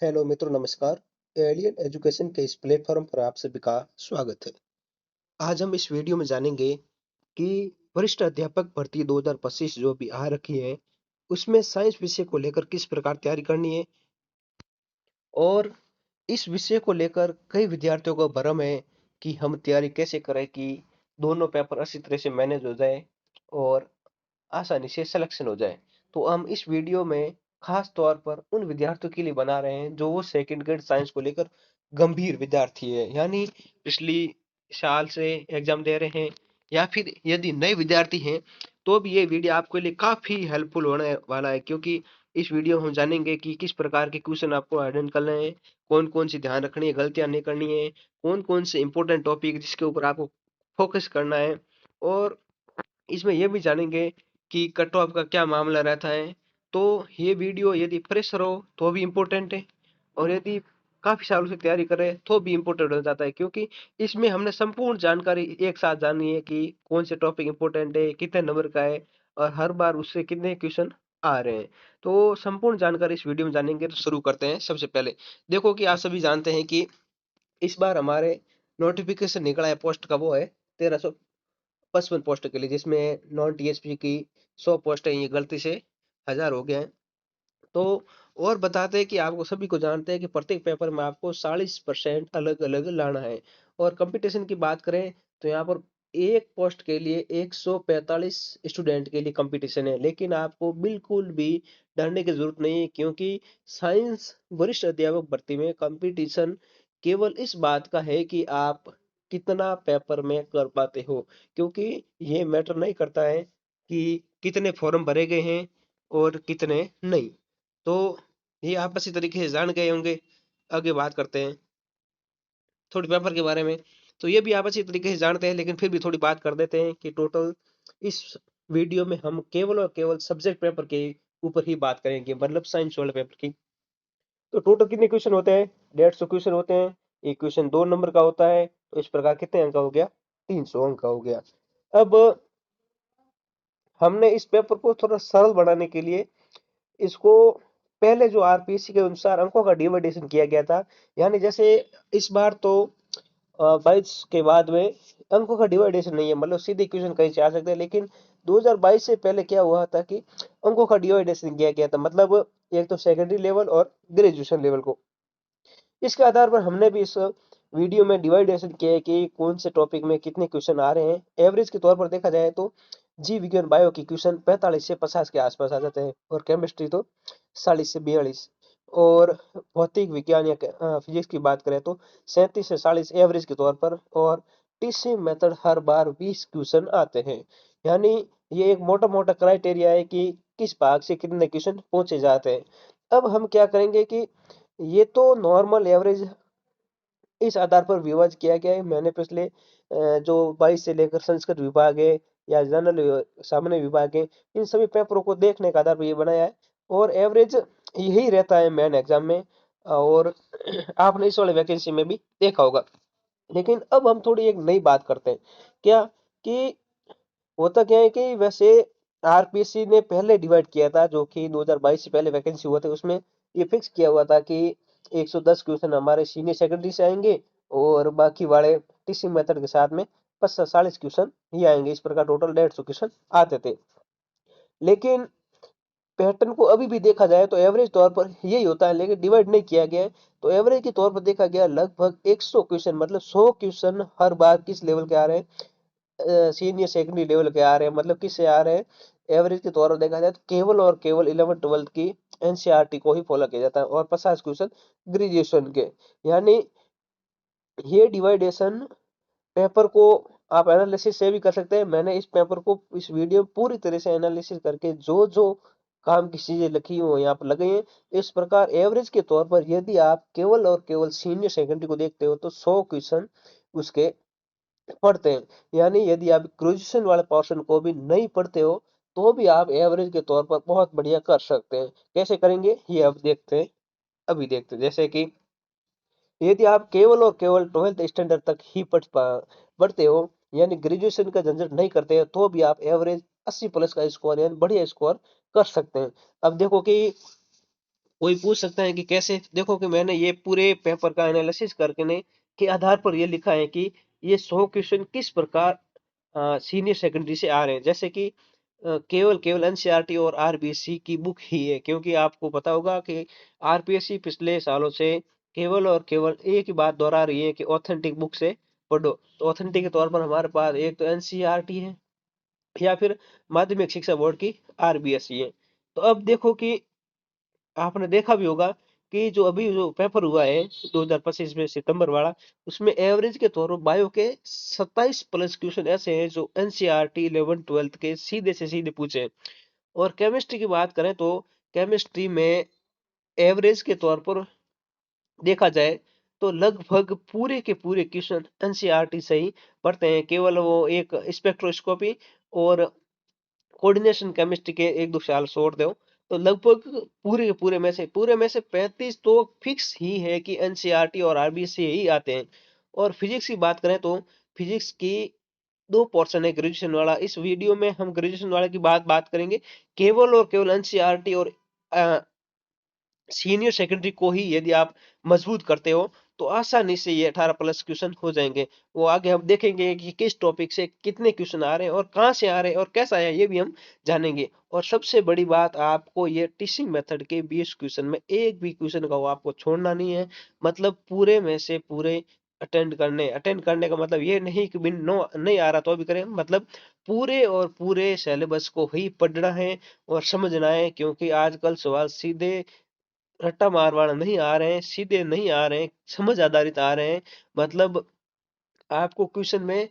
Hello मित्रों, नमस्कार। Alien education के इस प्लेटफॉर्म पर आप सभी का स्वागत है। आज हम इस वीडियो में जानेंगे कि वरिष्ठ अध्यापक भर्ती 2025 जो भी आ रखी है, उसमें साइंस विषय को लेकर किस प्रकार तैयारी करनी है। और इस विषय को लेकर कई विद्यार्थियों को भ्रम है कि हम तैयारी कैसे करें कि दोनों पेपर अच्छी तरह से मैनेज हो जाए और आसानी से सिलेक्शन हो जाए। तो हम इस वीडियो में खास तौर पर उन विद्यार्थियों के लिए बना रहे हैं जो वो सेकंड ग्रेड साइंस को लेकर गंभीर विद्यार्थी है, यानी पिछली साल से एग्जाम दे रहे हैं, या फिर यदि नए विद्यार्थी हैं तो भी ये वीडियो आपके लिए काफी हेल्पफुल होने वाला है, क्योंकि इस वीडियो में हम जानेंगे कि किस प्रकार के क्वेश्चन आपको अटेंड करने हैं, कौन कौन सी ध्यान रखनी है, गलतियां नहीं करनी है, कौन कौन से इंपॉर्टेंट टॉपिक जिसके ऊपर आपको फोकस करना है। और इसमें ये भी जानेंगे कि कट ऑफ का क्या मामला रहता है। तो ये वीडियो यदि फ्रेशर हो तो भी इम्पोर्टेंट है, और यदि काफी सालों से तैयारी कर रहे हैं तो भी इम्पोर्टेंट हो जाता है, क्योंकि इसमें हमने संपूर्ण जानकारी एक साथ जानी है कि कौन से टॉपिक इम्पोर्टेंट है, कितने नंबर का है, और हर बार उससे कितने क्वेश्चन आ रहे हैं। तो संपूर्ण जानकारी इस वीडियो में जानेंगे। तो शुरू करते हैं। सबसे पहले देखो कि आप सभी जानते हैं कि इस बार हमारे नोटिफिकेशन निकला है पोस्ट का, वो है 1355 पोस्ट के लिए, जिसमें नॉन टीएसपी की 100 पोस्ट है, ये गलती से 1000 हो गए हैं। तो और बताते हैं कि आपको सभी को जानते हैं कि प्रत्येक पेपर में आपको 40% अलग अलग लाना है। और कंपटीशन की बात करें तो यहाँ पर एक पोस्ट के लिए 145 स्टूडेंट के लिए कंपटीशन है, लेकिन आपको बिल्कुल भी डरने की जरूरत नहीं है, क्योंकि साइंस वरिष्ठ अध्यापक भर्ती में कंपटीशन केवल इस बात का है कि आप कितना पेपर में कर पाते हो, क्योंकि ये मैटर नहीं करता है कि कितने फॉर्म भरे गए हैं और कितने नहीं। तो ये आप अच्छी तरीके से जान गए होंगे। आगे बात करते हैं थोड़ी पेपर के बारे में। तो ये भी आप अच्छी तरीके से जानते हैं, लेकिन फिर भी थोड़ी बात कर देते हैं कि टोटल इस वीडियो में हम केवल और केवल सब्जेक्ट पेपर के ऊपर ही बात करेंगे, मतलब साइंस वाले पेपर की। तो टोटल कितने क्वेश्चन होते हैं? 150 क्वेश्चन होते हैं। एक क्वेश्चन 2 नंबर का होता है, तो इस प्रकार कितने अंक का हो गया? 300 अंक का हो गया। अब हमने इस पेपर को थोड़ा सरल बनाने के लिए इसको पहले जो आरपीएससी के अनुसार अंकों का डिवाइडेशन किया गया था, यानी जैसे इस बार तो 22 के बाद में अंकों का डिवाइडेशन नहीं है, मतलब सीधे क्वेश्चन कहीं से आ सकते हैं। लेकिन 2022 से पहले क्या हुआ था कि अंकों का डिवाइडेशन किया गया था, मतलब एक तो सेकेंडरी लेवल और ग्रेजुएशन लेवल को। इसके आधार पर हमने भी इस वीडियो में डिवाइडेशन किया है कि कौन से टॉपिक में कितने क्वेश्चन आ रहे हैं। एवरेज के तौर पर देखा जाए तो जीव विज्ञान बायो की क्वेश्चन 45 से 50 के आसपास आ जाते हैं, और केमिस्ट्री तो 40 से 42, और भौतिक विज्ञान या फिजिक्स की बात करें तो 37 से 40 एवरेज के तौर पर। और टीचिंग मेथड हर बार 20 क्वेश्चन आते हैं, यानी ये एक मोटा मोटा क्राइटेरिया है कि किस भाग से कितने क्वेश्चन पूछे जाते हैं। अब हम क्या करेंगे कि ये तो नॉर्मल एवरेज इस आधार पर विभाजित किया गया है। मैंने पिछले जो 22 से लेकर संस्कृत विभाग है या जनरल सामान्य विभाग है, इन सभी पेपरों को देखने के आधार पर ये बनाया है, और एवरेज यही रहता है मेन एग्जाम में। और आपने इस वाले वैकेंसी में भी देखा होगा। लेकिन अब हम थोड़ी एक नई बात करते हैं। क्या कि होता क्या है कि वैसे आरपीएससी ने पहले डिवाइड किया था, जो कि 2022 से पहले वैकेंसी हुआ था, उसमें ये फिक्स किया हुआ था कि 110 क्वेश्चन हमारे सीनियर सेकेंडरी से आएंगे, और बाकी वाले टीचिंग मेथड के साथ में 40 क्वेश्चन ही आएंगे। इस प्रकार टोटल 150 क्वेश्चन आते थे। लेकिन पैटर्न को अभी भी देखा जाए तो एवरेज तौर पर यही होता है, लेकिन डिवाइड नहीं किया गया है। तो एवरेज के तौर पर देखा गया लगभग 100 क्वेश्चन, मतलब 100 क्वेश्चन हर बार किस लेवल के आ रहे हैं? सीनियर सेकेंडरी लेवल के आ रहे हैं। मतलब किससे आ रहे हैं? एवरेज के तौर पर देखा जाए तो केवल और केवल 11 12 की एनसीईआरटी को ही फॉलो किया जाता है, और 50 क्वेश्चन ग्रेजुएशन के। यानी ये डिवाइडेशन पेपर को आप एनालिसिस से भी कर सकते हैं। मैंने इस पेपर को इस वीडियो में पूरी तरह से एनालिसिस करके जो जो काम की चीजें लिखी हुई यहाँ पर लगे हैं। इस प्रकार एवरेज के तौर पर यदि आप केवल और केवल सीनियर सेकेंडरी को देखते हो तो 100 क्वेश्चन उसके पढ़ते हैं। यानी यदि आप ग्रेजुएशन वाले पोर्शन को भी नहीं पढ़ते हो तो भी आप एवरेज के तौर पर बहुत बढ़िया कर सकते हैं। कैसे करेंगे ये अब देखते हैं। अभी देखते हैं, जैसे कि यदि आप केवल और केवल 12th स्टैंडर्ड तक ही पढ़ते हो, यानी ग्रेजुएशन का झंझट नहीं करते हो, तो भी आप एवरेज 80 प्लस का स्कोर यानी बढ़िया स्कोर कर सकते हैं। अब देखो कि कोई पूछ सकता है कि कैसे? देखो कि मैंने ये पूरे पेपर का एनालिसिस करके ने के आधार पर ये लिखा है कि ये 100 क्वेश्चन किस प्रकार सीनियर सेकेंडरी से आ रहे हैं। जैसे कि केवल केवल एनसीईआरटी और आरबीएससी की बुक ही है, क्योंकि आपको पता होगा कि आरपीएससी पिछले सालों से केवल और केवल एक ही बात दोहरा रही है कि ऑथेंटिक बुक से पढ़ो। तो ऑथेंटिक के तौर पर हमारे पास एक तो एनसीईआरटी है या फिर माध्यमिक शिक्षा बोर्ड की आरबीएससी है। तो अब देखो कि आपने देखा भी होगा कि जो अभी जो पेपर हुआ है 2025 में सितंबर वाला, उसमें एवरेज के तौर पर बायो के 27 प्लस क्वेश्चन ऐसे हैं जो एनसीईआरटी 11 12 के सीधे से सीधे पूछे हैं। और केमिस्ट्री की बात करें तो केमिस्ट्री में एवरेज के तौर पर देखा जाए तो लगभग पूरे के पूरे क्वेश्चन एनसीईआरटी से ही पढ़ते हैं। केवल वो एक स्पेक्ट्रोस्कोपी और कोऑर्डिनेशन केमिस्ट्री के एक दो साल छोड़ दो तो लगभग पूरे में से 35 तो फिक्स ही है कि एनसीईआरटी और आरबीसी ही आते हैं। और फिजिक्स की बात करें तो फिजिक्स की दो पोर्शन है ग्रेजुएशन वाला। इस वीडियो में हम ग्रेजुएशन वाले की बात करेंगे। केवल और केवल एनसीईआरटी और सीनियर सेकेंडरी को ही यदि आप मजबूत करते हो तो आसानी से ये 18 प्लस क्वेश्चन हो जाएंगे। वो आगे हम देखेंगे कि किस टॉपिक से कितने क्वेश्चन आ रहे हैं और कहाँ से आ रहे हैं और कैसा है ये भी हम जानेंगे। और सबसे बड़ी बात आपको ये टीचिंग मेथड के 20 क्वेश्चन में एक भी क्वेश्चन का वो आपको छोड़ना नहीं है। मतलब पूरे में से पूरे अटेंड करने का मतलब ये नहीं कि बिन नो नहीं आ रहा तो भी करें, मतलब पूरे और पूरे सिलेबस को ही पढ़ना है और समझना है। क्योंकि आजकल सवाल सीधे रट्टा मार वाला नहीं आ रहे हैं, सीधे नहीं आ रहे हैं, समझ आधारित आ रहे हैं। मतलब आपको क्वेश्चन में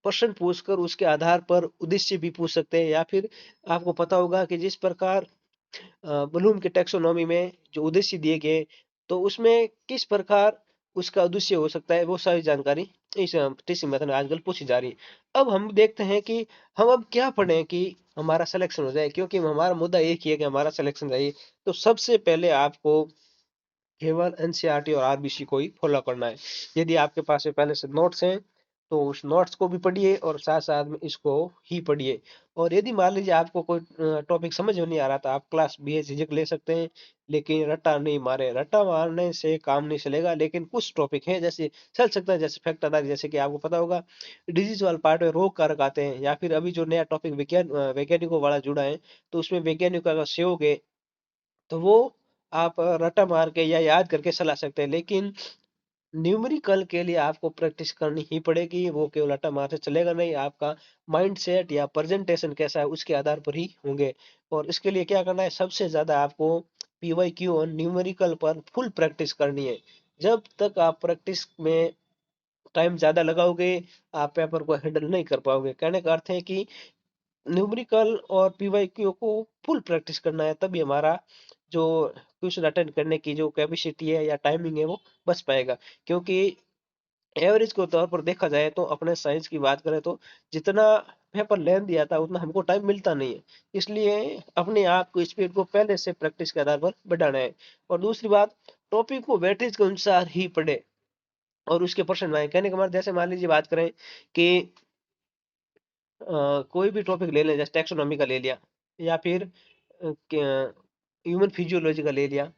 प्रश्न पूछकर उसके आधार पर उद्देश्य भी पूछ सकते हैं। या फिर आपको पता होगा कि जिस प्रकार ब्लूम के टैक्सोनॉमी में जो उद्देश्य दिए गए तो उसमें किस प्रकार उसका उद्देश्य हो सकता है, वो सारी जानकारी इस टीचिंग मेथड में आजकल पूछी जा रही है। अब हम देखते हैं कि हम अब क्या पढ़ें कि हमारा सिलेक्शन हो जाए, क्योंकि हमारा मुद्दा एक ही है कि हमारा सिलेक्शन चाहिए। तो सबसे पहले आपको केवल एनसीईआरटी और आरबीसी को ही फॉलो करना है। यदि आपके पास से पहले से नोट्स हैं तो उस नोट्स को भी पढ़िए और साथ साथ में इसको ही पढ़िए। और यदि मान लीजिए आपको कोई टॉपिक समझ में नहीं आ रहा तो आप क्लास बेझिझक ले सकते हैं, लेकिन रट्टा नहीं मारे। रट्टा मारने से काम नहीं चलेगा, लेकिन कुछ टॉपिक है जैसे चल सकता है, जैसे फैक्ट आधारित, जैसे कि आपको पता होगा डिजीज वाले पार्ट में रोग कारक आते हैं। या फिर अभी जो नया टॉपिक वैज्ञानिकों वाला जुड़ा है तो उसमें वैज्ञानिकों का सहयोग है, तो वो आप रट्टा मार के या याद करके चला सकते हैं। लेकिन न्यूमेरिकल के लिए आपको प्रैक्टिस करनी ही पड़ेगी, वो केवल रट्टा मार से चलेगा नहीं। आपका माइंड सेट या प्रेजेंटेशन कैसा है उसके आधार पर ही होंगे। और इसके लिए क्या करना है, सबसे ज्यादा आपको पीवाईक्यू और न्यूमेरिकल पर फुल प्रैक्टिस करनी है। जब तक आप प्रैक्टिस में टाइम ज्यादा लगाओगे आप पेपर को हैंडल नहीं कर पाओगे। कहने का अर्थ है कि न्यूमेरिकल और पीवाईक्यू को फुल प्रैक्टिस करना है, तभी हमारा जो क्वेश्चन अटेंड करने की जो कैपेसिटी है या टाइमिंग है वो बच पाएगा। क्योंकि एवरेज के तौर पर देखा जाए तो अपने साइंस की बात करें तो जितना पेपर लेंथ दिया था उतना हमको टाइम मिलता नहीं है। इसलिए अपने आप को स्पीड को पहले से प्रैक्टिस के आधार पर बढ़ाना है। और दूसरी बात, टॉपिक को वेटेज के अनुसार ही पढ़े और उसके प्रश्न बनाए। कहने का मतलब जैसे मान लीजिए बात करें कि कोई भी टॉपिक ले लें, जैसे टैक्सोनॉमी का ले लिया या फिर ह्यूमन फिजियोलॉजी का ले लिया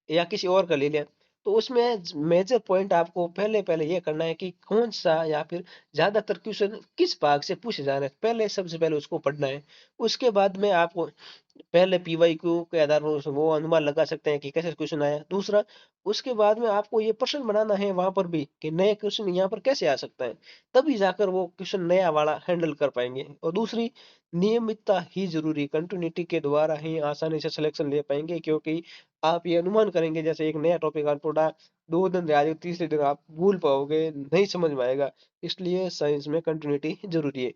या किसी और का ले लिया, तो उसमें मेजर पॉइंट आपको पहले पहले ये करना है कि कौन सा या फिर ज्यादातर क्वेश्चन किस भाग से पूछे जा रहे हैं, पहले सबसे पहले उसको पढ़ना है। उसके बाद में आपको पहले पीवाईक्यू के आधार पर वो अनुमान लगा सकते हैं कि कैसे क्वेश्चन आया। दूसरा, उसके बाद में आपको ये प्रश्न बनाना है वहां पर भी कि नए क्वेश्चन यहाँ पर कैसे आ सकता है, तभी जाकर वो क्वेश्चन नया वाला हैंडल कर पाएंगे। और दूसरी, नियमितता ही जरूरी, कंटिन्यूटी के द्वारा ही आसानी से सिलेक्शन ले पाएंगे। क्योंकि आप ये अनुमान करेंगे जैसे एक नया टॉपिक आप पढ़ा, 2 दिन रह जाए, तीसरे दिन आप भूल पाओगे, नहीं समझ में आएगा। इसलिए साइंस में कंटिन्यूटी जरूरी है।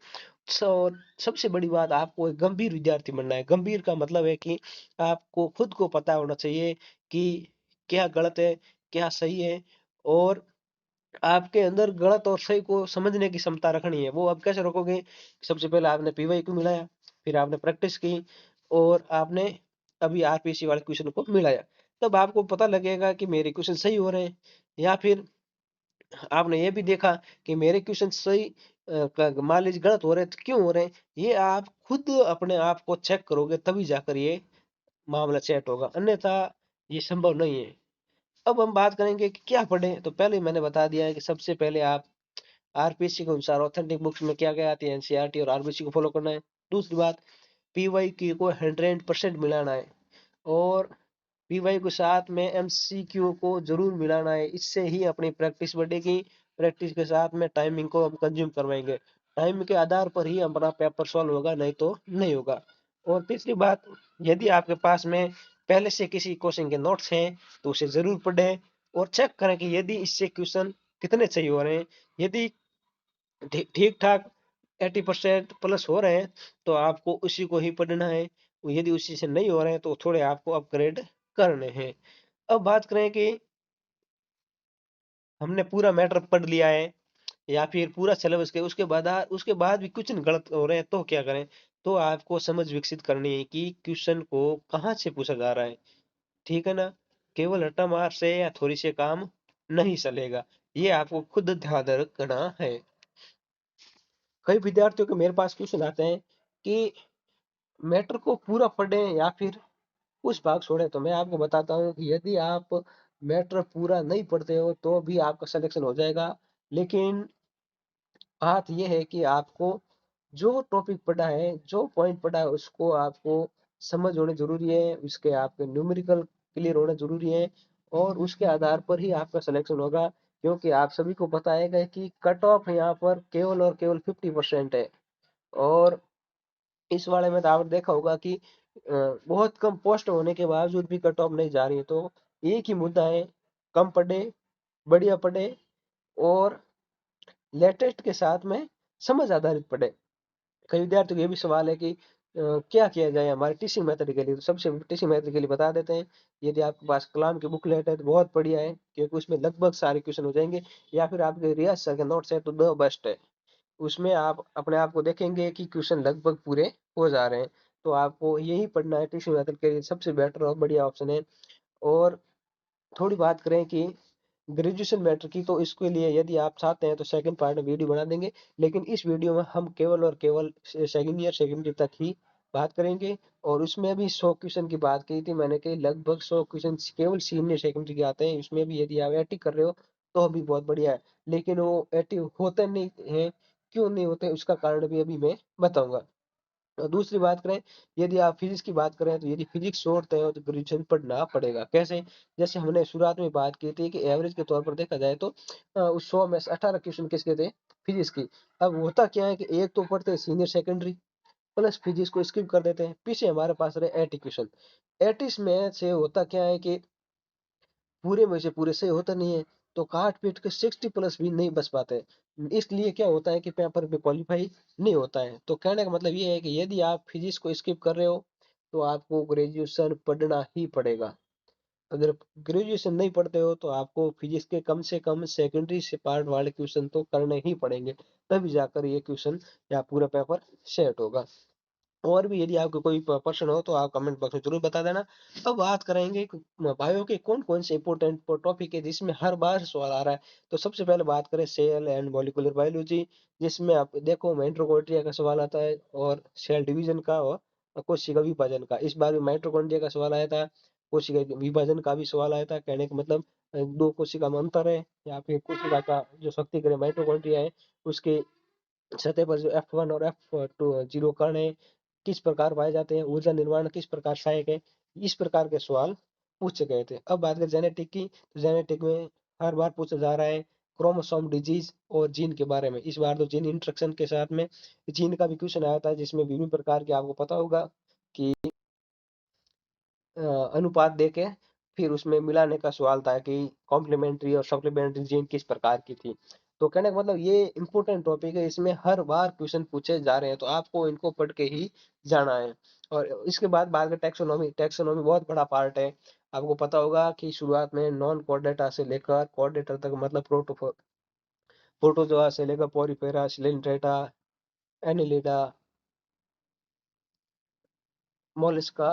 और सबसे बड़ी बात, आपको एक गंभीर विद्यार्थी बनना है। गंभीर का मतलब है कि आपको खुद को पता होना चाहिए कि क्या गलत है, क्या सही है। और आपके अंदर गलत और सही को समझने की क्षमता रखनी है। वो आप कैसे रखोगे? सबसे पहले आपने पीवाईक्यू मिलाया, फिर आपने प्रैक्टिस की और आपने अभी आरपीसी वाले क्वेश्चन को मिलाया। तब आपको पता लगेगा कि मेरे क्वेश्चन सही हो रहे हैं या फिर आपने ये भी देखा कि मेरे क्वेश्चन सही मान लीजिए गलत हो रहे हैं तो क्यों हो रहे हैं। ये आप खुद अपने आप को चेक करोगे तभी जाकर ये मामला सेट होगा। अन्यथा ये संभव नहीं है। अब हम बात करेंगे कि क्या पढ़ें, तो पहले ही मैंने बता दिया है कि सबसे पहले आप आरपीसी के अनुसार ऑथेंटिक बुक्स में क्या क्या आती है एनसीईआरटी और आरबीसी को फॉलो करना है। दूसरी बात, पीवाईक्यू को 100% मिलाना है और पीवाई के साथ में एमसीक्यू को जरूर मिलाना है। इससे ही अपनी प्रैक्टिस बढ़ेगी। प्रैक्टिस के साथ में टाइमिंग को हम कंज्यूम करवाएंगे। टाइम के आधार पर ही हमारा पेपर सॉल्व होगा, नहीं तो नहीं होगा। और तीसरी बात, यदि आपके पास में पहले से किसी क्वेश्चन के नोट्स हैं तो उसे जरूर पढ़ें और चेक करें कि यदि इससे क्वेश्चन कितने सही हो रहे हैं। यदि ठीक ठाक 80% प्लस हो रहे हैं तो आपको उसी को ही पढ़ना है। यदि उसी से नहीं हो रहे हैं तो थोड़े आपको अपग्रेड करने हैं। अब बात करें कि हमने पूरा मैटर पढ़ लिया है या फिर पूरा सिलेबस के उसके बाद भी कुछ गलत हो रहे हैं तो क्या करें। तो आपको समझ विकसित करनी है कि क्वेश्चन को कहाँ से पूछा जा रहा है। ठीक है ना। केवल रट्टा मार से या थोड़ी से काम नहीं चलेगा। ये आपको खुद ध्यान रखना है। कई विद्यार्थियों के मेरे पास क्वेश्चन आते हैं कि मैटर को पूरा पढ़ें या फिर कुछ भाग छोड़ें। तो मैं आपको बताता हूँ कि यदि आप मैटर पूरा नहीं पढ़ते हो तो भी आपका सिलेक्शन हो जाएगा। लेकिन बात यह है कि आपको जो टॉपिक पढ़ा है, जो पॉइंट पढ़ा है उसको आपको समझ होने जरूरी है। उसके आपके न्यूमेरिकल क्लियर होना जरूरी है और उसके आधार पर ही आपका सिलेक्शन होगा। क्योंकि आप सभी को पता है कि कट ऑफ यहाँ पर केवल और केवल 50% है। और इस वाले में तो आपने देखा होगा कि बहुत कम पोस्ट होने के बावजूद भी कट ऑफ नहीं जा रही है। तो एक ही मुद्दा है, कम पढ़े, बढ़िया पढ़े और लेटेस्ट के साथ में समझ आधारित पढ़े। कई विद्यार्थियों को ये भी सवाल है कि क्या किया जाए हमारे टीचिंग मेथड के लिए। तो सबसे टीचिंग मेथड के लिए बता देते हैं। यदि आपके पास कलाम की बुकलेट है तो बहुत बढ़िया है क्योंकि उसमें लगभग सारे क्वेश्चन हो जाएंगे। या फिर आपके रियाज सर के नोट्स है तो द बेस्ट है। उसमें आप अपने आप को देखेंगे कि क्वेश्चन लगभग पूरे हो जा रहे हैं। तो आपको यही पढ़ना है। टीचिंग मेथड के लिए सबसे बेटर और बढ़िया ऑप्शन है। और थोड़ी बात करें कि ग्रेजुएशन मैटर की, तो इसके लिए यदि आप चाहते हैं तो सेकंड पार्ट में वीडियो बना देंगे। लेकिन इस वीडियो में हम केवल और केवल सेकंड ईयर सेकेंडरी तक ही बात करेंगे। और उसमें भी 100 क्वेश्चन की बात की थी मैंने कि लगभग 100 क्वेश्चन केवल सीनियर सेकेंडरी के आते हैं। इसमें भी यदि आप 80 कर रहे हो तो भी बहुत बढ़िया है। लेकिन वो 80 होते नहीं है। क्यों नहीं होते उसका कारण भी अभी मैं बताऊंगा। और दूसरी बात करें, यदि आप फिजिक्स की बात करें तो यदि फिजिक्स छोड़ते हो तो ग्रेजुएशन पढ़ना पड़ेगा। कैसे? जैसे हमने शुरुआत में बात की थी कि एवरेज के तौर पर देखा जाए तो उस 100 में से 18 क्वेश्चन किसके थे? फिजिक्स की। अब होता क्या है कि एक तो पढ़ते हैं सीनियर सेकेंडरी प्लस फिजिक्स को स्किप कर देते हैं, पीछे हमारे पास रहे 80 क्वेश्चन। 80 में से होता क्या है कि पूरे में से पूरे सही होता नहीं है। तो काट पीट के 60 प्लस भी नहीं बच पाते। इसलिए क्या होता है कि पेपर पे क्वालिफाई नहीं होता है। तो कहने का मतलब ये है कि यदि आप फिजिक्स को स्किप कर रहे हो तो आपको ग्रेजुएशन पढ़ना ही पड़ेगा। अगर ग्रेजुएशन नहीं पढ़ते हो तो आपको फिजिक्स के कम से कम सेकेंडरी से पार्ट वाले क्वेश्चन तो करने ही पड़ेंगे। तभी जाकर ये क्वेश्चन या पूरा पेपर सेट होगा। और भी यदि आपको कोई प्रश्न हो तो आप कमेंट बॉक्स में जरूर बता देना। अब बात करेंगे कि बायो के कौन कौन से इंपोर्टेंट टॉपिक है जिसमें हर बार सवाल आ रहा है। तो सबसे पहले बात करें सेल एंड मॉलिक्यूलर बायोलॉजी, जिसमें आप देखो माइटोकॉन्ड्रिया का सवाल आता है और सेल डिवीजन का और कोशिका विभाजन का। इस बार भी माइटोकॉन्ड्रिया का सवाल आया था, कोशिका विभाजन का भी सवाल आया था। कहने का मतलब दो कोशिका में अंतर है या फिर कोशिका का जो शक्ति करे माइटोकॉन्ड्रिया है उसके सतह पर जो F1 और F2 कण है किस प्रकार पाए जाते हैं, ऊर्जा निर्माण किस प्रकार सहायक है। इस प्रकार के सवाल पूछे गए थे। अब बात करें जेनेटिक की, तो जेनेटिक में हर बार पूछा जा रहा है क्रोमोसोम डिजीज और जीन के बारे में। इस बार तो जीन इंस्ट्रक्शन के साथ में जीन का भी क्वेश्चन आया था जिसमें विभिन्न प्रकार के आपको पता होगा कि अ, अनुपात देके फिर उसमें मिलाने का सवाल था कि कॉम्प्लीमेंट्री और सप्लीमेंट्री जीन किस प्रकार की थी। तो कहने का मतलब ये इंपॉर्टेंट टॉपिक है। इसमें हर बार क्वेश्चन पूछे जा रहे हैं तो आपको इनको पढ़ के ही जाना है। और इसके बाद में टैक्सोनॉमी। टैक्सोनॉमी बहुत बड़ा पार्ट है। आपको पता होगा कि शुरुआत में नॉन कोर्डेटा से लेकर कोर्डेटा तक मतलब प्रोटोजोआ से लेकर पोरिफेरा, सिलेंट्रेटा, एनिलिडा, मोलस्का,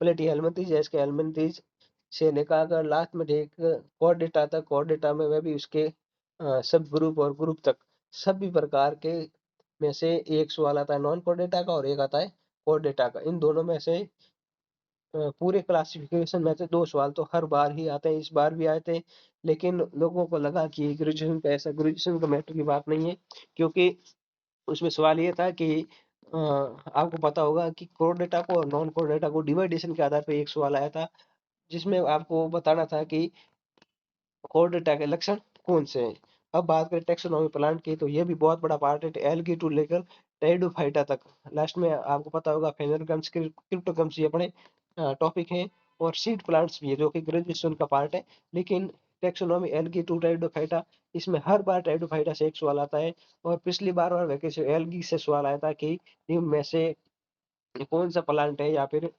प्लेटी इसके हेलमिंथ्रिज से लेकर अगर लास्ट में ठीक कोर्डेटा तक, कोर्डेटा में वह भी उसके सब ग्रुप और ग्रुप तक सभी प्रकार के में से एक सवाल आता है नॉन कोर्डेटा का और एक आता है कोर्डेटा का। इन दोनों में से पूरे क्लासिफिकेशन में से 2 सवाल तो हर बार ही आते हैं, इस बार भी आए थे। लेकिन लोगों को लगा कि ग्रेजुएशन का मैटर की बात नहीं है, क्योंकि उसमें सवाल ये था कि आपको पता होगा कि कोर डेटा को और नॉन कोर डेटा को डिवाइडेशन के आधार पर एक सवाल आया था, जिसमें आपको बताना था कि कोर डेटा के लक्षण कौन से हैं। अब बात करें टेक्सोनोमी प्लांट की, तो ये भी बहुत बड़ा पार्ट है, एल्गी टू लेकर टेरिडोफाइटा तक। लास्ट में आपको पता होगा फेनोलगम्स, क्रिप्टोगम्स, ये अपने टॉपिक हैं। और सीड प्लांट्स भी है जो कि ग्रेजुएशन का पार्ट है। लेकिन टेक्सोनोमी एल्गी टू टेरिडोफाइटा, इसमें हर बार टेरिडोफाइटा से एक सवाल आता है। और पिछली बार वैकेशन एल्गी से सवाल आया था कि इनमें से कौन सा प्लांट है या फिर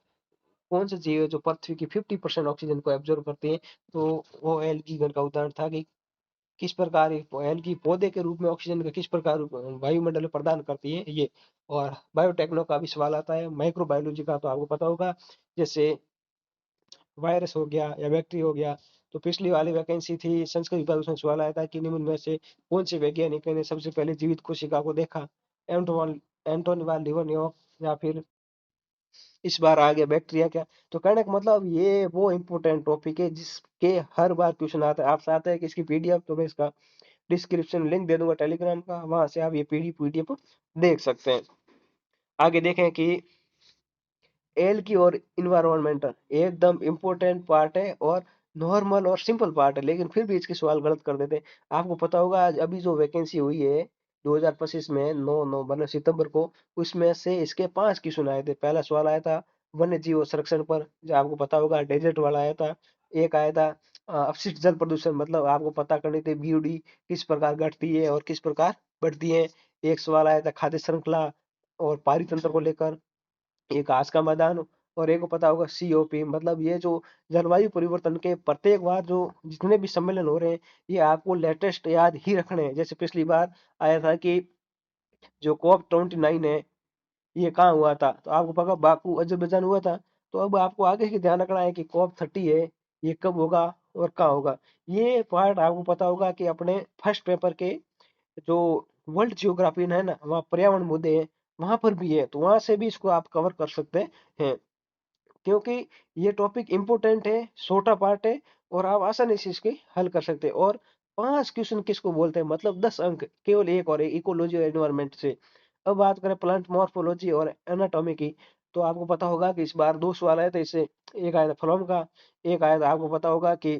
कौन सा जीव है जो पृथ्वी की 50% ऑक्सीजन को एब्जॉर्ब करती है। तो वो एल्गी गण का उदाहरण था कि किस प्रकार एल्गी पौधे के रूप में ऑक्सीजन का किस प्रकार वायुमंडल में प्रदान करती है ये। और बायोटेक्नो का भी सवाल आता है, माइक्रोबायोलॉजी का तो आपको पता होगा, जैसे वायरस हो गया या बैक्टीरिया हो गया। तो पिछली वाली वैकेंसी थी संस्कृत विभाग, उसमें सवाल आया था कि निम्न में से कौन से वैज्ञानिक ने सबसे पहले जीवित कोशिका को देखा। एंटोन एंटोनी वान लियोनियॉफ, या फिर इस बार आ गया बैक्टीरिया क्या। तो कहने का मतलब ये वो इम्पोर्टेंट टॉपिक है जिसके हर बार क्वेश्चन आता है। आपसे आता है कि इसकी पीडीएफ, तो मैं इसका डिस्क्रिप्शन लिंक दे दूंगा टेलीग्राम का, वहां से आप ये पीडीएफ देख सकते हैं। आगे देखें कि एल की और इन्वायरमेंटल एकदम इम्पोर्टेंट पार्ट है और नॉर्मल और सिंपल पार्ट है, लेकिन फिर भी इसके सवाल गलत कर देते हैं। आपको पता होगा आज अभी जो वैकेंसी हुई है 2025 में, 9 मतलब सितंबर को, उसमें से इसके 5 क्वेश्चन आए थे। पहला सवाल आया था वन्य जीव संरक्षण पर, जो आपको पता होगा डेजर्ट वाला आया था। एक आया था अपशिष्ट जल प्रदूषण, मतलब आपको पता करनी थी बीओडी किस प्रकार घटती है और किस प्रकार बढ़ती है। एक सवाल आया था खाद्य श्रृंखला और पारितंत्र को लेकर, एक घास का मैदान। और एक को पता होगा सीओपी, मतलब ये जो जलवायु परिवर्तन के प्रत्येक बार जो जितने भी सम्मेलन हो रहे हैं, ये आपको लेटेस्ट याद ही रखने हैं। जैसे पिछली बार आया था कि जो COP29 है, ये कहाँ हुआ था, तो आपको पता बाकू अजरबैजान हुआ था। तो अब आपको आगे की ध्यान रखना है कि COP30 है, ये कब होगा और कहाँ होगा। ये पार्ट आपको पता होगा कि अपने फर्स्ट पेपर के जो वर्ल्ड जियोग्राफी है ना, वहाँ पर्यावरण मुद्दे हैं, वहां पर भी है, तो वहां से भी इसको आप कवर कर सकते हैं। क्योंकि ये टॉपिक इम्पोर्टेंट है, छोटा पार्ट है, और आप आसानी से इसके हल कर सकते हैं। और 5 क्वेश्चन किसको बोलते हैं, मतलब 10 अंक केवल एक और इकोलॉजी और एनवायरनमेंट से। अब बात करें प्लांट मॉर्फोलॉजी और एनाटॉमी की, तो आपको पता होगा कि इस बार 2 सवाल आए थे इससे। एक आया था फ्लोम का, एक आया था आपको पता होगा कि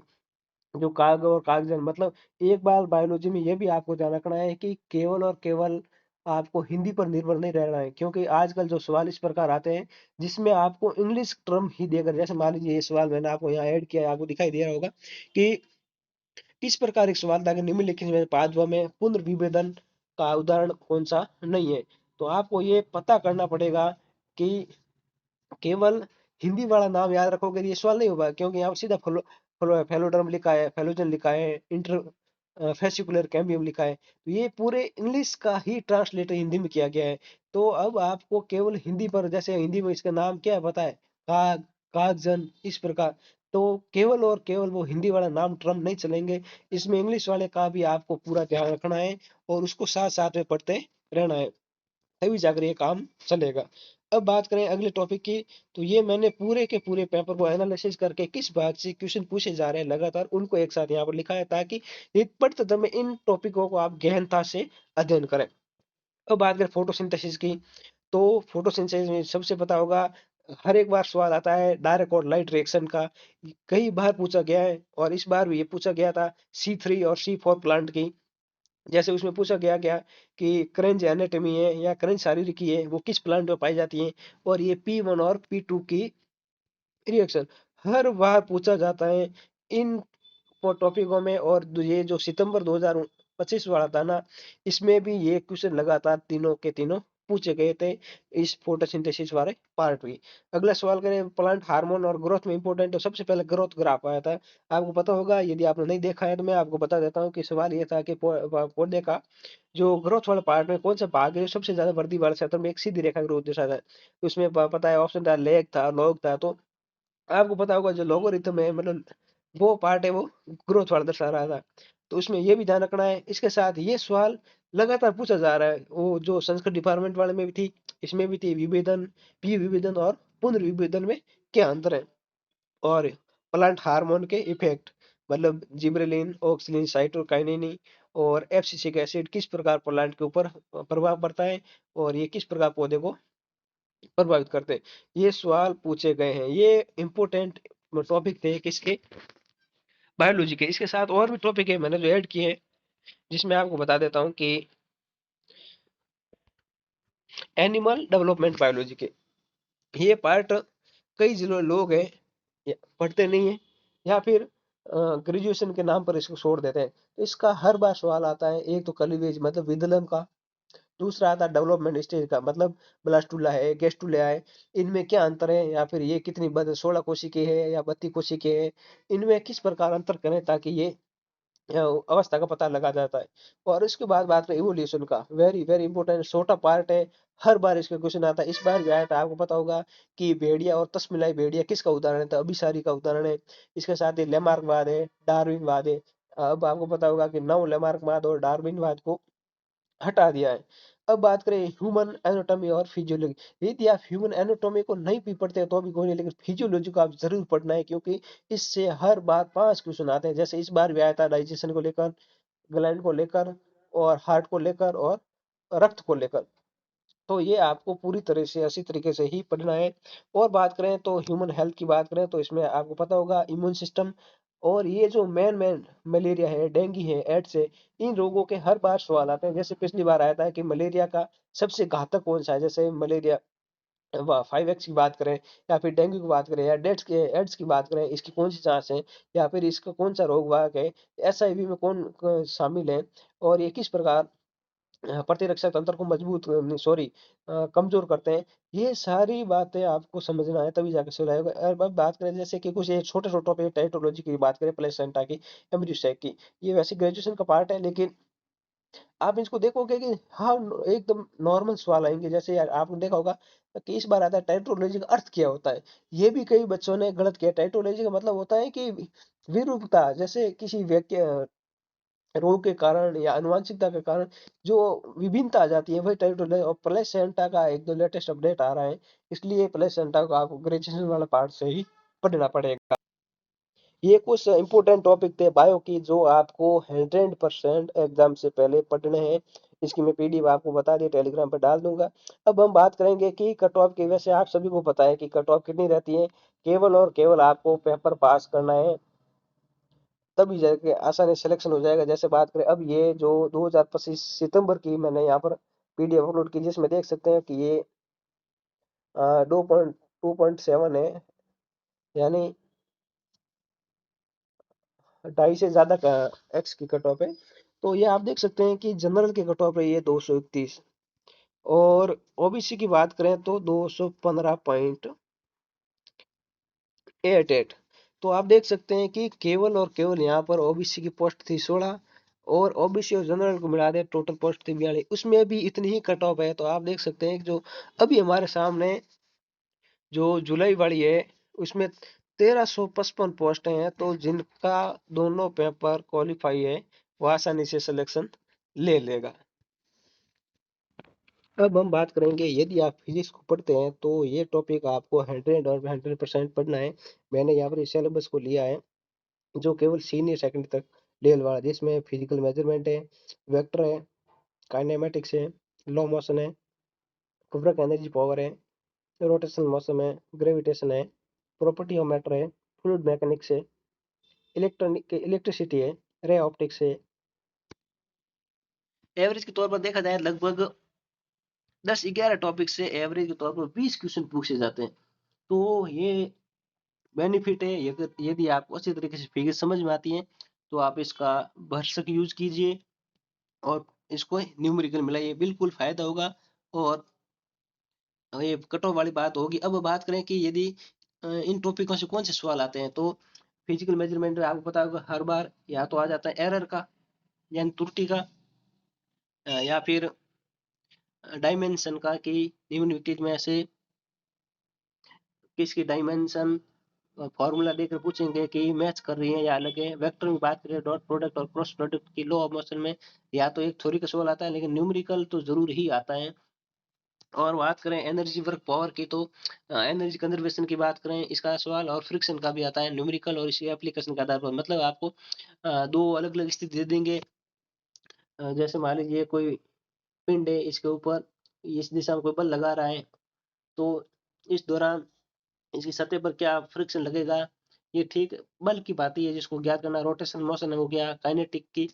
जो काग और कागजन, मतलब एक बार बायोलॉजी में ये भी आपको ध्यान रखना है कि केवल और केवल आपको हिंदी पर निर्भर नहीं रहना है, क्योंकि आजकल जो सवाल इस प्रकार आते हैं जिसमें आपको इंग्लिश टर्म ही देकर, जैसे मान लीजिए ये सवाल मैंने आपको यहाँ ऐड किया है, आपको दिखाई दे रहा होगा कि किस प्रकार एक सवाल था कि निम्नलिखित में पांचवा में पुनर्विभेदन का उदाहरण कौन सा नहीं है। तो आपको ये पता करना पड़ेगा कि केवल हिंदी वाला नाम याद रखोगे तो ये सवाल नहीं होगा, क्योंकि यहाँ पर सीधा फेलोडर्म लिखा है, फेलोजन लिखा है, इंटर फेसिकुलर कैम्बियम लिखा है, तो ये पूरे इंग्लिश का ही ट्रांसलेटर हिंदी में किया गया है। तो अब आपको केवल हिंदी पर, जैसे हिंदी में इसका नाम क्या है पता है, काग, कागजन, इस प्रकार। तो केवल और केवल वो हिंदी वाला नाम ट्रम नहीं चलेंगे, इसमें इंग्लिश वाले का भी आपको पूरा ध्यान रखना है और उसको साथ साथ में पढ़ते रहना है, तभी जाकर ये काम चलेगा। अब बात करें अगले टॉपिक की, तो ये मैंने पूरे के पूरे पेपर को एनालिसिस करके किस भाग से क्वेश्चन पूछे जा रहे हैं लगातार उनको एक साथ यहाँ पर लिखा है, ताकि एक पढ़ते समय इन टॉपिकों को आप गहनता से अध्ययन करें। अब बात करें फोटोसिंथेसिस की, तो फोटोसिंथेसिस में सबसे पता होगा, हर एक बार सवाल आता है डायरेक्ट और लाइट रिएक्शन का, कई बार पूछा गया है, और इस बार भी ये पूछा गया था C3 और C4 प्लांट की। जैसे उसमें पूछा गया गया कि क्रंच एनाटॉमी है या क्रंच शारीरिकी है, वो किस प्लांट में पाई जाती है। और ये P1 और P2 की रिएक्शन हर बार पूछा जाता है इन टॉपिकों में। और ये जो सितंबर 2025 वाला था ना, इसमें भी ये क्वेश्चन लगातार तीनों के तीनों पूछे गए थे, इस फोटोसिंथेसिस वाले पार्ट भी। अगला सवाल करें प्लांट हार्मोन और ग्रोथ में इंपॉर्टेंट, तो सबसे पहले ग्रोथ ग्राफ आया था। आपको पता होगा, यदि आपने नहीं देखा है तो मैं आपको बता देता हूँ कि सवाल ये था कि पौधे का जो ग्रोथ वाला पार्ट में कौन सा भाग है जो सबसे ज्यादा वृद्धि वाले क्षेत्र में एक सीधी रेखा ग्रोथ दर्शाता है। तो उसमें पता है ऑप्शन था लेग था, लॉग था। तो आपको पता होगा जो लोगरिथम है, मतलब वो पार्ट है वो ग्रोथ वाला दर्शा रहा था। तो उसमें ये भी ध्यान रखना है। इसके साथ ये सवाल लगातार पूछा जा रहा है, वो जो संस्कृत डिपार्टमेंट वाले में भी थी, इसमें भी थी, विभेदन, पी विभेदन और पुनर्विभेदन में क्या अंतर है, और प्लांट हार्मोन के इफेक्ट, मतलब जिबरेलिन, ऑक्सिन, साइटोकाइनिन और एब्सिसिक एसिड किस प्रकार प्लांट के ऊपर प्रभाव पड़ता है, और ये किस प्रकार पौधे को प्रभावित करते हैं। ये सवाल पूछे गए हैं। ये इंपोर्टेंट टॉपिक थे किसके, बायोलॉजी के। इसके साथ और भी टॉपिक है मैंने जो ऐड किए हैं, जिसमें आपको बता देता हूँ कि एनिमल डेवलपमेंट बायोलॉजी के ये पार्ट कई जिलों लोग हैं पढ़ते नहीं है, या फिर ग्रेजुएशन के नाम पर इसको छोड़ देते हैं। तो इसका हर बार सवाल आता है। एक तो कलीवेज मतलब विदलन का, दूसरा आता है डेवलपमेंट स्टेज का, मतलब ब्लास्टुला है, गेस्टुला है, इनमें क्या अंतर है, या फिर ये कितनी बद 16 कोशिकीय है या 32 कोशिकीय है, इनमें किस प्रकार अंतर करें ताकि ये अवस्था का पता लगा जाता है। और उसके बाद बात करें इवोल्यूशन का, वेरी वेरी इंपॉर्टेंट छोटा पार्ट है, हर बार इसका क्वेश्चन आता है। इस बार भी आया था, आपको पता होगा कि भेड़िया और तस्मिलाई भेड़िया किसका उदाहरण है, तो अभिसारी का उदाहरण है। इसके साथ ही लेमार्कवाद है, डार्विनवाद है। अब आपको पता होगा कि नव लेमार्कवाद और डार्विनवाद को हटा दिया है। अब बात करें ह्यूमन एनाटॉमी और फिजियोलॉजी, यदि आप ह्यूमन एनाटॉमी को नहीं भी पढ़ते तो भी कोई नहीं, लेकिन फिजियोलॉजी को आप जरूर पढ़ना है, क्योंकि इससे हर बार 5 क्वेश्चन आते हैं। जैसे इस बार भी आया था डाइजेशन को लेकर, ग्लैंड को लेकर, और हार्ट को लेकर, और रक्त को लेकर। तो ये आपको पूरी तरह से अच्छी तरीके से ही पढ़ना है। और बात करें तो ह्यूमन हेल्थ की बात करें तो इसमें आपको पता होगा इम्यून सिस्टम, और ये जो मेन मलेरिया है, डेंगू है, एड्स है, इन रोगों के हर बार सवाल आते हैं। जैसे पिछली बार आया था कि मलेरिया का सबसे घातक कौन सा है, जैसे मलेरिया 5x की बात करें, या फिर डेंगू की बात करें, या एड्स की बात करें, इसकी कौन सी जांच है, या फिर इसका कौन सा रोग वाहक है, एचआईवी में कौन शामिल है, और ये किस प्रकार प्रतिरक्षा तंत्र को मजबूत सॉरी कमजोर करते हैं। ये सारी बातें आपको समझना है, तभी जाके सही रहेगा। और अब बात करें जैसे कि कुछ ये छोटे छोटे टॉपिक, टाइटोलॉजी की बात करें, प्लेसेंटा की, एम्ब्रियो सैक की, ये वैसे ग्रेजुएशन का पार्ट है, लेकिन आप इसको देखोगे कि हाँ एकदम नॉर्मल सवाल आएंगे। जैसे यार आपने देखा होगा कि इस बार आता है टाइटोलॉजी का अर्थ क्या होता है। ये भी कई बच्चों ने गलत किया। टाइटोलॉजी का मतलब होता है कि विरूपता, जैसे किसी व्यक्ति रोग के कारण या आनुवंशिकता के कारण जो विभिन्नता आ जाती है, वही टाइटोलॉजी। और प्लेसेंटा का एक दो लेटेस्ट अपडेट आ रहा है, इसलिए प्लेसेंटा को आपको ग्रेजुएशन वाला पार्ट से ही पढ़ना पड़ेगा। ये कुछ इंपोर्टेंट टॉपिक थे बायो की, जो आपको 100% एग्जाम से पहले पढ़ने हैं। इसकी मैं पीडीएफ आपको बता दिया, टेलीग्राम पर डाल दूंगा। अब हम बात करेंगे कि कट ऑफ की। वैसे आप सभी को पता है कि कट ऑफ कितनी रहती है, केवल और केवल आपको पेपर पास करना है, तभी जाके आसानी सिलेक्शन हो जाएगा। जैसे बात करें अब ये जो 2025 सितंबर की मैंने यहाँ पर पीडीएफ अपलोड की, जिसमें देख सकते हैं कि ये 2.7 है, यानी 2.5 से ज्यादा का एक्स की कट ऑफ है। तो ये आप देख सकते हैं कि जनरल की कट ऑफ है ये 231, और ओबीसी की बात करें तो 215.88। तो आप देख सकते हैं कि केवल और केवल यहाँ पर ओबीसी की पोस्ट थी 16, और ओबीसी और जनरल को मिला दे टोटल पोस्ट थी 42, उसमें भी इतनी ही कट ऑफ है। तो आप देख सकते हैं कि जो अभी हमारे सामने जो जुलाई वाली है, उसमें 1355 पोस्ट हैं। तो जिनका दोनों पेपर क्वालिफाई है, वो आसानी से सिलेक्शन ले लेगा। अब हम बात करेंगे, यदि आप फिजिक्स को पढ़ते हैं तो ये टॉपिक आपको 100% पढ़ना है। मैंने यहाँ पर इस सिलेबस को लिया है, जो केवल सीनियर सेकेंडरी तक लेवल वाला, जिसमें फिजिकल मेजरमेंट है, वेक्टर है, काइनेमेटिक्स है, लो मोशन है, कुबरक एनर्जी पावर है, रोटेशनल मोशन है, ग्रेविटेशन है, प्रॉपर्टी ऑफ मैटर है, फ्लूइड मैकेनिक्स है, इलेक्ट्रिसिटी है, रे ऑप्टिक्स है। एवरेज के तौर पर देखा जाए लगभग 10-11 टॉपिक से एवरेज के तौर पर 20 क्वेश्चन पूछे जाते हैं। तो ये बेनिफिट है, यदि आपको अच्छी तरीके से फिगर समझ में आती है तो आप इसका भरसक यूज कीजिए, और इसको न्यूमेरिकल मिलाइए, बिल्कुल फायदा होगा। और ये कट ऑफ वाली बात होगी। अब बात करें कि यदि इन टॉपिकों से कौन से सवाल आते हैं, तो फिजिकल मेजरमेंट में आपको पता होगा हर बार या तो आ जाता है एरर का, यानी त्रुटि का, या फिर डायमेंशन का, कि निम्नलिखित में से किसकी डायमेंशन फॉर्मूला देकर पूछेंगे कि मैच कर रही है या अलग है। वेक्टर में बात करें डॉट प्रोडक्ट और क्रॉस प्रोडक्ट की लॉ ऑफ मोशन में, या तो एक थ्योरी का सवाल आता है, लेकिन न्यूमेरिकल तो जरूर ही आता है। और बात करें एनर्जी वर्क पावर की, तो एनर्जी कंजर्वेशन की बात करें इसका सवाल, और फ्रिक्शन का भी आता है न्यूमेरिकल और इसी एप्लीकेशन के आधार पर, मतलब आपको दो अलग अलग स्थिति दे देंगे। जैसे मान लीजिए कोई पिंड है, इसके ऊपर इस दिशा में कोई बल लगा रहा है, तो इस दौरान इसकी सतह पर क्या फ्रिक्शन लगेगा, ये ठीक बल की बात ही है जिसको ज्ञात करना। रोटेशन मोशन हो गया, काइनेटिक की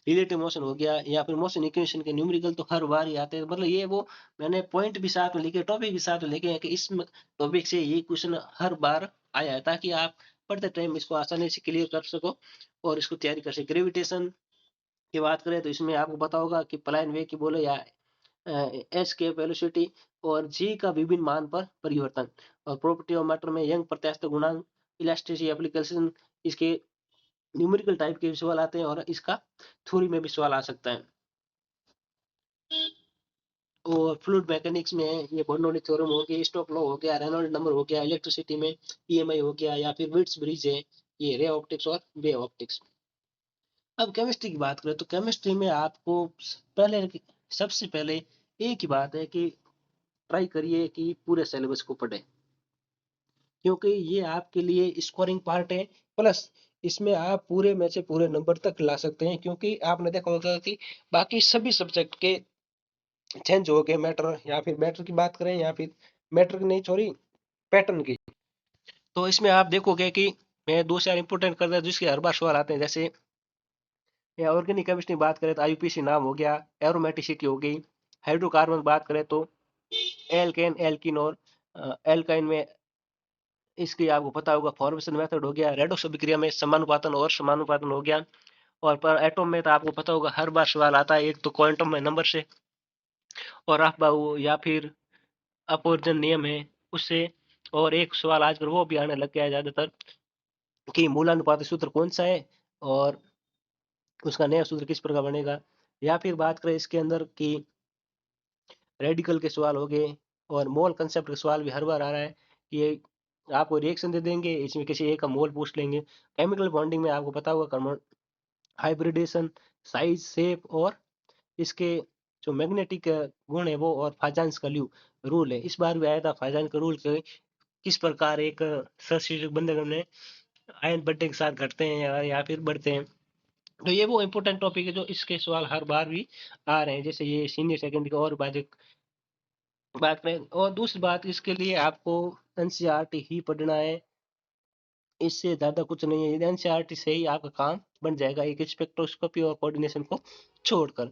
रिलेटिव मोशन हो गया, या फिर मोशन इक्वेशन के न्यूमेरिकल तो हर बार ही आते हैं। मतलब ये वो मैंने पॉइंट भी साथ में लिखे, टॉपिक भी साथ में लिखे हैं कि इस टॉपिक से ये क्वेश्चन हर बार आया है, ताकि आप पढ़ते टाइम इसको आसानी से क्लियर कर सको और इसको तैयारी कर सको। ग्रेविटेशन की बात करें तो इसमें आपको पता होगा कि प्लान वे की बोले या एस के वेलोसिटी और जी का विभिन्न मान पर परिवर्तन, और प्रॉपर्टी ऑफ मैटर में यंग प्रत्यास्थ गुणांक, इलास्टिसिटी एप्लीकेशन, इसके न्यूमेरिकल टाइप के भी सवाल आते हैं, और इसका थ्योरी में भी सवाल आ सकता है। और फ्लूइड मैकेनिक्स में ये बर्नौली थ्योरम हो गया, स्टोक लॉ हो गया, रेनॉल्ड नंबर हो गया, इलेक्ट्रिसिटी में ईएमआई हो गया, या फिर विट्स ब्रिज है, ये रे ऑप्टिक्स और वेव ऑप्टिक्स। अब केमिस्ट्री की बात करें तो केमिस्ट्री में आपको पहले सबसे पहले एक ही बात है कि ट्राई करिए कि पूरे सिलेबस को पढ़ें, क्योंकि ये आपके लिए स्कोरिंग पार्ट है, प्लस इसमें आप पूरे में से पूरे नंबर तक ला सकते हैं, क्योंकि आपने देखा होगा कि बाकी सभी सब्जेक्ट के चेंज हो गए मैटर, या फिर मैटर की बात करें, या फिर मैटर की नहीं सॉरी पैटर्न की, तो इसमें आप देखोगे कि मैं दो चार इंपोर्टेंट कर रहा हूं जिसके हर बार सवाल आते हैं। जैसे ऑर्गेनिक केमिस्ट्री बात करें तो आईयूपीएसी नाम हो गया, एरोमेटिसिटी हो गई, हाइड्रोकार्बन बात करें तो एल्केन एल्किन और एल्काइन में इसकी आपको पता होगा फॉर्मेशन मेथड हो गया, रेडॉक्स अभिक्रिया में समानुपातन और समानुपातन हो गया, और पर एटॉम में तो आपको पता होगा हर बार सवाल आता है, एक तो क्वांटम में नंबर से, और राफबाउ या फिर अपवर्जन नियम है उससे, और एक सवाल आजकल वो भी आने लग गया है ज्यादातर कि मूलानुपाती सूत्र कौन सा है और उसका नया सूत्र किस प्रकार बनेगा। या फिर बात करें इसके अंदर की रेडिकल के सवाल हो गए, और मोल कंसेप्ट का सवाल भी हर बार आ रहा है कि ये आपको रिएक्शन दे देंगे, इसमें किसी एक का मोल पूछ लेंगे। केमिकल बॉन्डिंग में आपको पता होगा हाइब्रिडेशन, साइज शेप, और इसके जो मैग्नेटिक गुण है वो, और फाइजेंस का रूल है, इस बार भी आया था फाइजेंस का रूल के किस प्रकार एक सब्स्टिट्यूट बंधन में आयन बंटने के साथ घटते हैं या फिर बढ़ते हैं। तो ये वो इंपॉर्टेंट टॉपिक है जो इसके सवाल हर बार भी आ रहे हैं, जैसे ये सीनियर सेकेंडरी का और बात करें। और दूसरी बात, इसके लिए आपको एनसीईआरटी ही पढ़ना है, इससे ज्यादा कुछ नहीं है। एनसीईआरटी से ही आपका काम बन जाएगा, एक स्पेक्ट्रोस्कोपी और कोऑर्डिनेशन को छोड़कर।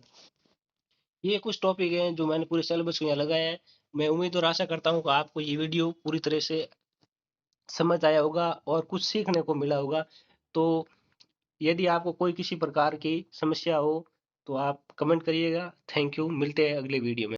ये कुछ टॉपिक हैं जो मैंने पूरे सिलेबस को यहाँ लगाया है। मैं उम्मीद और आशा करता हूँ कि आपको ये वीडियो पूरी तरह से समझ आया होगा और कुछ सीखने को मिला होगा। तो यदि आपको कोई किसी प्रकार की समस्या हो तो आप कमेंट करिएगा। थैंक यू, मिलते हैं अगले वीडियो में।